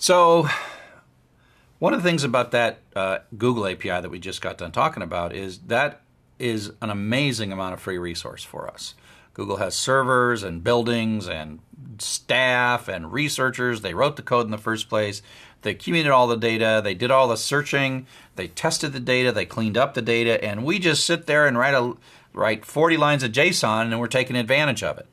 So one of the things about that Google API that we just got done talking about is that is an amazing amount of free resource for us. Google has servers and buildings and staff and researchers. They wrote the code in the first place. They accumulated all the data. They did all the searching. They tested the data. They cleaned up the data. And we just sit there and write 40 lines of JSON, and we're taking advantage of it.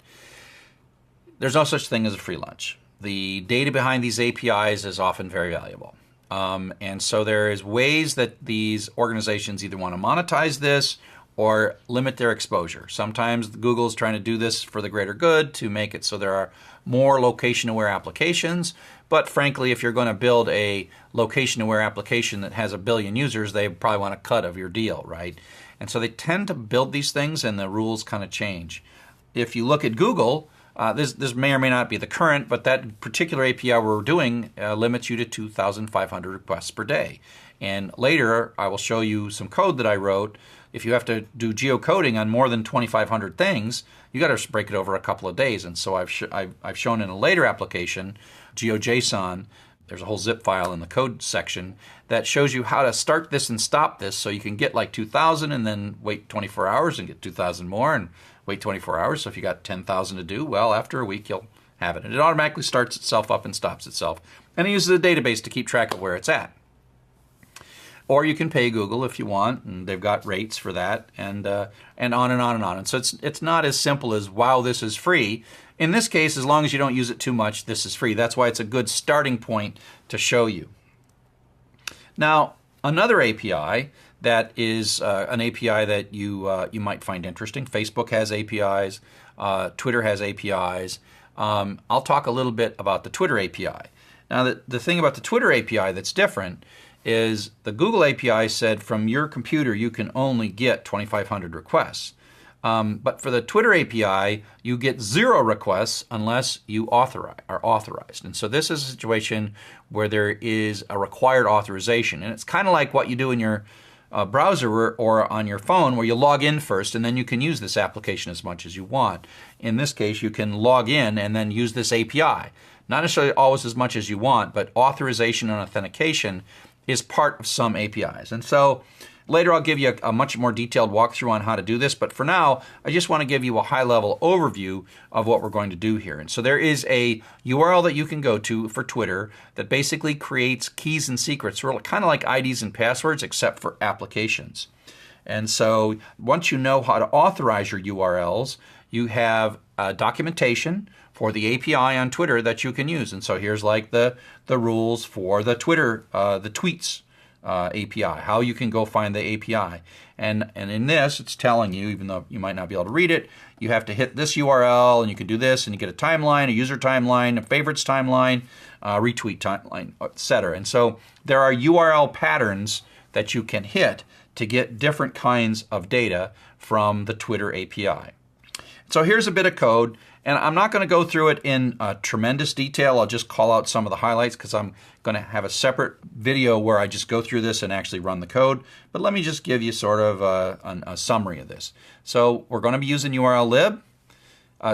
There's no such thing as a free lunch. The data behind these APIs is often very valuable. And so there is ways that these organizations either want to monetize this or limit their exposure. Sometimes Google is trying to do this for the greater good to make it so there are more location-aware applications. But frankly, if you're going to build a location-aware application that has 1 billion users, they probably want a cut of your deal, right? And so they tend to build these things and the rules kind of change. If you look at Google, this may or may not be the current, but that particular API we're doing limits you to 2,500 requests per day. And later, I will show you some code that I wrote. If you have to do geocoding on more than 2,500 things, you got to break it over a couple of days. And so I've shown in a later application, GeoJSON, there's a whole zip file in the code section that shows you how to start this and stop this so you can get like 2,000 and then wait 24 hours and get 2,000 more and wait 24 hours. So if you got 10,000 to do, well, after a week, you'll have it. And it automatically starts itself up and stops itself. And it uses a database to keep track of where it's at. Or you can pay Google if you want, and they've got rates for that, and on and on and on. And so it's not as simple as, wow, this is free. In this case, as long as you don't use it too much, this is free. That's why it's a good starting point to show you. Now, another API that is an API that you might find interesting. Facebook has APIs. Twitter has APIs. I'll talk a little bit about the Twitter API. Now, the thing about the Twitter API that's different is the Google API said from your computer you can only get 2,500 requests. But for the Twitter API, you get 0 requests unless you are authorized. And so this is a situation where there is a required authorization. And it's kind of like what you do in your browser or on your phone where you log in first and then you can use this application as much as you want. In this case, you can log in and then use this API. Not necessarily always as much as you want, but authorization and authentication is part of some APIs. And so later I'll give you a much more detailed walkthrough on how to do this, but for now I just want to give you a high-level overview of what we're going to do here. And so there is a URL that you can go to for Twitter that basically creates keys and secrets, kind of like IDs and passwords except for applications. And so once you know how to authorize your URLs, you have documentation for the API on Twitter that you can use. And so here's like the rules for the Twitter, the tweets API, how you can go find the API. And in this, it's telling you, even though you might not be able to read it, you have to hit this URL and you can do this and you get a timeline, a user timeline, a favorites timeline, retweet timeline, etc. And so there are URL patterns that you can hit to get different kinds of data from the Twitter API. So here's a bit of code, and I'm not going to go through it in tremendous detail. I'll just call out some of the highlights because I'm going to have a separate video where I just go through this and actually run the code. But let me just give you sort of a summary of this. So we're going to be using URL lib.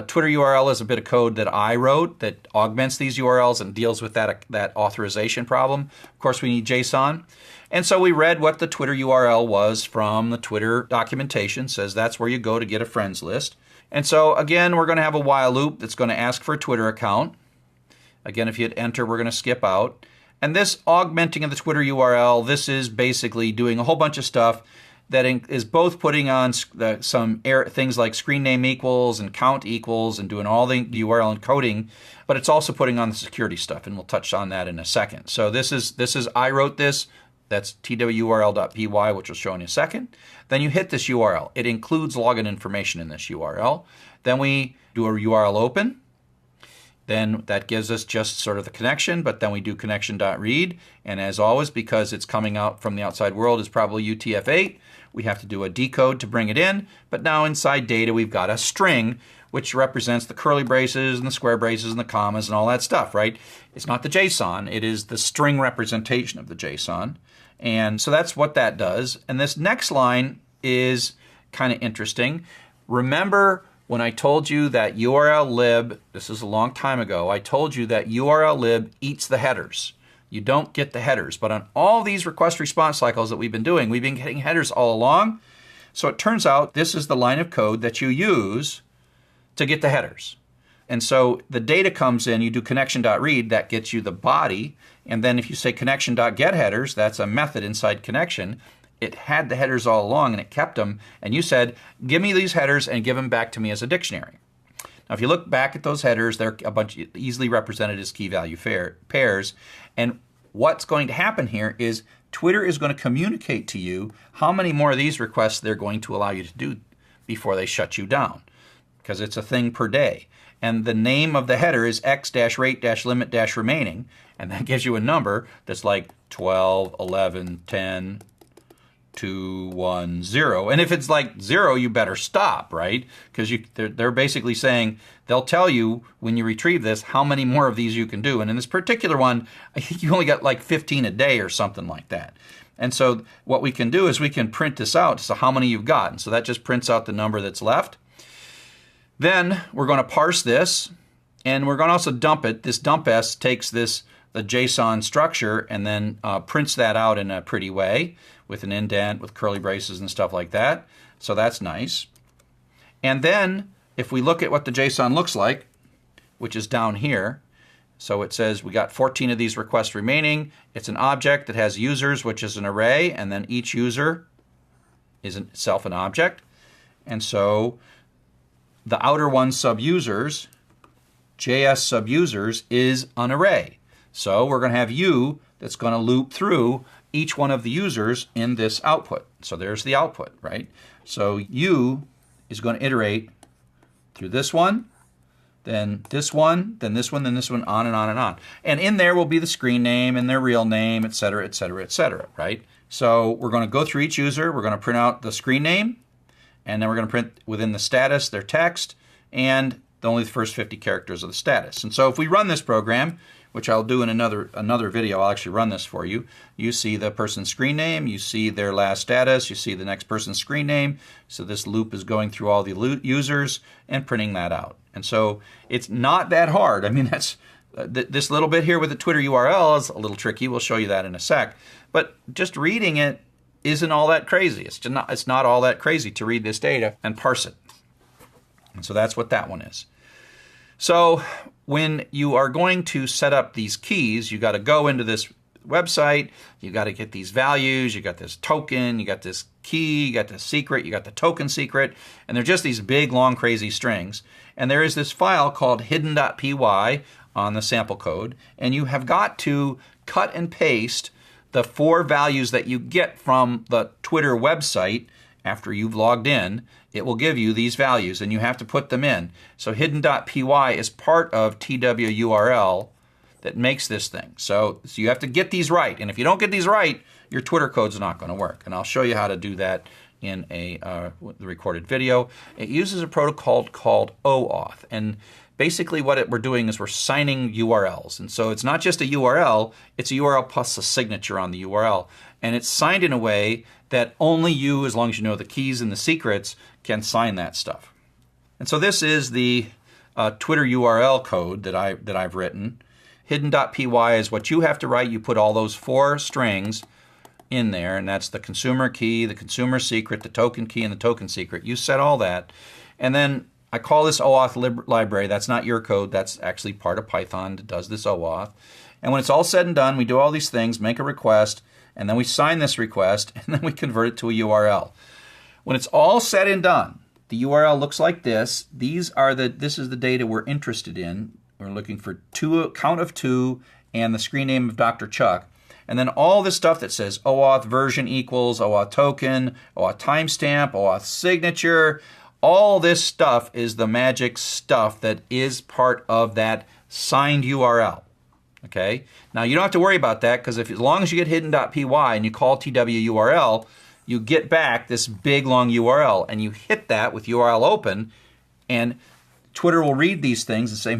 Twitter URL is a bit of code that I wrote that augments these URLs and deals with that authorization problem. Of course, we need JSON. And so we read what the Twitter URL was from the Twitter documentation. It says that's where you go to get a friends list. And so again, we're going to have a while loop that's going to ask for a Twitter account. Again, if you hit enter, we're going to skip out. And this augmenting of the Twitter URL, this is basically doing a whole bunch of stuff that is both putting on some things like screen name equals and count equals and doing all the URL encoding, but it's also putting on the security stuff, and we'll touch on that in a second. So this is I wrote this. That's twurl.py, which will show in a second. Then you hit this URL. It includes login information in this URL. Then we do a URL open. Then that gives us just sort of the connection, but then we do connection.read. And as always, because it's coming out from the outside world, is probably UTF-8. We have to do a decode to bring it in. But now inside data, we've got a string, which represents the curly braces and the square braces and the commas and all that stuff, right? It's not the JSON. It is the string representation of the JSON. And so that's what that does. And this next line is kind of interesting. Remember when I told you that URL lib, this is a long time ago, I told you that URL lib eats the headers. You don't get the headers. But on all these request response cycles that we've been doing, we've been getting headers all along. So it turns out this is the line of code that you use to get the headers. And so the data comes in, you do connection.read, that gets you the body. And then if you say connection.getHeaders, that's a method inside connection. It had the headers all along and it kept them. And you said, give me these headers and give them back to me as a dictionary. Now, if you look back at those headers, they're a bunch easily represented as key value pairs. And what's going to happen here is Twitter is going to communicate to you how many more of these requests they're going to allow you to do before they shut you down, because it's a thing per day. And the name of the header is x-rate-limit-remaining, and that gives you a number that's like 12, 11, 10, 2, 1, 0. And if it's like 0, you better stop, right? Because they're basically saying, they'll tell you when you retrieve this how many more of these you can do. And in this particular one, I think you only got like 15 a day or something like that. And so what we can do is we can print this out, so how many you've got. And so that just prints out the number that's left. Then we're going to parse this, and we're going to also dump it. This dump-s takes the JSON structure and then prints that out in a pretty way with an indent, with curly braces and stuff like that. So that's nice. And then if we look at what the JSON looks like, which is down here, so it says we got 14 of these requests remaining. It's an object that has users, which is an array, and then each user is itself an object. And so the outer one, sub-users, JS sub-users, is an array. So we're going to have U that's going to loop through each one of the users in this output. So there's the output, right? So U is going to iterate through this one, then this one, then this one, then this one, on and on and on. And in there will be the screen name and their real name, et cetera, et cetera, et cetera, right? So we're going to go through each user. We're going to print out the screen name, and then we're going to print within the status their text and only the first 50 characters of the status. And so if we run this program, which I'll do in another video, I'll actually run this for you. You see the person's screen name, you see their last status, you see the next person's screen name. So this loop is going through all the users and printing that out. And so it's not that hard. I mean, that's this little bit here with the Twitter URL is a little tricky. We'll show you that in a sec. But just reading it isn't all that crazy. It's not all that crazy to read this data and parse it. And so that's what that one is. So when you are going to set up these keys, you got to go into this website, you got to get these values, you got this token, you got this key, you got the secret, you got the token secret, and they're just these big, long, crazy strings. And there is this file called hidden.py on the sample code, and you have got to cut and paste the 4 values that you get from the Twitter website. After you've logged in, it will give you these values, and you have to put them in. So hidden.py is part of TWURL that makes this thing. So you have to get these right, and if you don't get these right, your Twitter code's not going to work. And I'll show you how to do that in the recorded video. It uses a protocol called OAuth, and basically what we're doing is we're signing URLs. And so it's not just a URL, it's a URL plus a signature on the URL. And it's signed in a way that only you, as long as you know the keys and the secrets, can sign that stuff. And so this is the Twitter URL code that I've written. Hidden.py is what you have to write. You put all those 4 strings in there, and that's the consumer key, the consumer secret, the token key, and the token secret. You set all that. And then I call this OAuth library. That's not your code. That's actually part of Python that does this OAuth. And when it's all said and done, we do all these things, make a request, and then we sign this request, and then we convert it to a URL. When it's all said and done, the URL looks like this. This is the data we're interested in. We're looking for count of 2 and the screen name of Dr. Chuck. And then all this stuff that says OAuth version equals, OAuth token, OAuth timestamp, OAuth signature, all this stuff is the magic stuff that is part of that signed URL. Okay? Now you don't have to worry about that, because as long as you get hidden.py and you call TWURL, you get back this big long URL, and you hit that with URL open, and Twitter will read these things and say,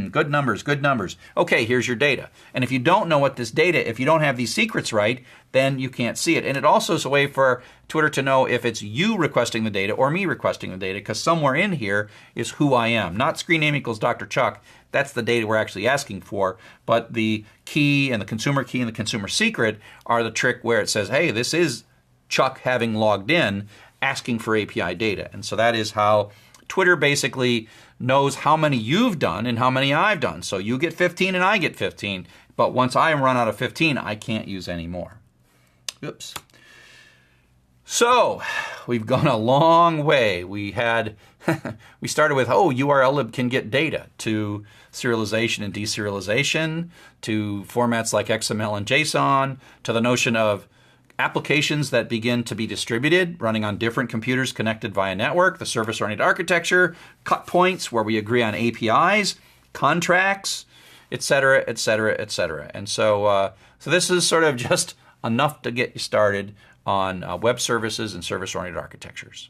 good numbers, good numbers. Okay, here's your data. And if you don't know what this data, if you don't have these secrets right, then you can't see it. And it also is a way for Twitter to know if it's you requesting the data or me requesting the data, because somewhere in here is who I am. Not screen name equals Dr. Chuck. That's the data we're actually asking for. But the key and the consumer key and the consumer secret are the trick where it says, hey, this is Chuck having logged in, asking for API data. And so that is how Twitter basically knows how many you've done and how many I've done. So you get 15 and I get 15. But once I run out of 15, I can't use any more. Oops. So we've gone a long way. We started with, URL can get data, to serialization and deserialization, to formats like XML and JSON, to the notion of applications that begin to be distributed, running on different computers connected via network, the service-oriented architecture, cut points where we agree on APIs, contracts, et cetera, et cetera, et cetera. And so this is sort of just enough to get you started on web services and service-oriented architectures.